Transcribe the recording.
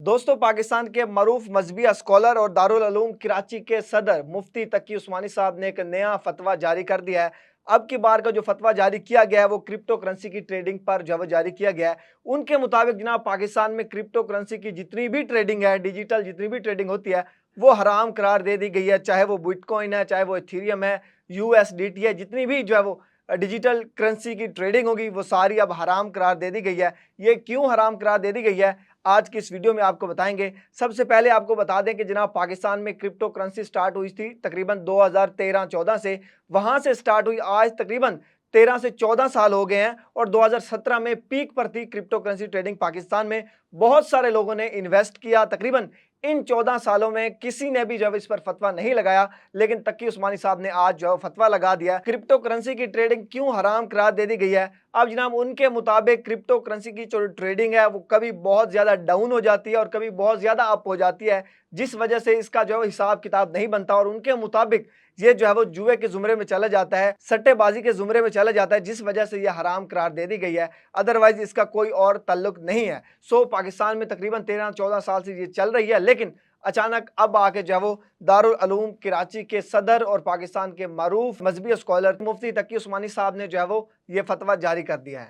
दोस्तों, पाकिस्तान के मरूफ मजहबी स्कॉलर और दारुल उलूम कराची के सदर मुफ्ती तकी उस्मानी साहब ने एक नया फतवा जारी कर दिया है। अब की बार का जो फतवा जारी किया गया है वो क्रिप्टो करेंसी की ट्रेडिंग पर जो है जारी किया गया है। उनके मुताबिक जनाब पाकिस्तान में क्रिप्टो करेंसी की जितनी भी ट्रेडिंग है, डिजिटल जितनी भी ट्रेडिंग होती है, वो हराम करार दे दी गई है। चाहे वो बिटकॉइन है, चाहे वो इथेरियम है, यूएसडीटी है, जितनी भी जो है वो डिजिटल करेंसी की ट्रेडिंग होगी वो सारी अब हराम करार दे दी गई है। ये क्यों हराम करार दे दी गई है, आज की इस वीडियो में आपको बताएंगे। सबसे पहले आपको बता दें कि जनाब पाकिस्तान में क्रिप्टो करेंसी स्टार्ट हुई थी तकरीबन 2013-14 से। वहां से स्टार्ट हुई, आज तकरीबन 13 से 14 साल हो गए हैं और 2017 में पीक पर थी क्रिप्टो करेंसी ट्रेडिंग पाकिस्तान में। बहुत सारे लोगों ने इन्वेस्ट किया। तकरीबन इन 14 सालों में किसी ने भी जब इस पर फतवा नहीं लगाया, लेकिन तकी उस्मानी साहब ने आज जो फतवा लगा दिया। क्रिप्टो करेंसी की ट्रेडिंग क्यों हराम करार दे दी गई है। अब जनाब उनके मुताबिक क्रिप्टो करेंसी की जो ट्रेडिंग है वो कभी बहुत ज्यादा डाउन हो जाती है और कभी बहुत ज्यादा अप हो जाती है, जिस वजह से इसका जो है हिसाब किताब नहीं बनता और उनके मुताबिक ये जो है वो जुए के जुमरे में चला जाता है, सट्टेबाजी के जुमरे में चला जाता है, जिस वजह से यह हराम करार दे दी गई है। अदरवाइज इसका कोई और ताल्लुक नहीं है। पाकिस्तान में तकरीबन 13-14 साल से ये चल रही है, लेकिन अचानक अब आके जो है वो दारुल उलूम कराची के सदर और पाकिस्तान के मरूफ मजहबी स्कॉलर मुफ्ती तकी उस्मानी साहब ने जो है वो ये फतवा जारी कर दिया है।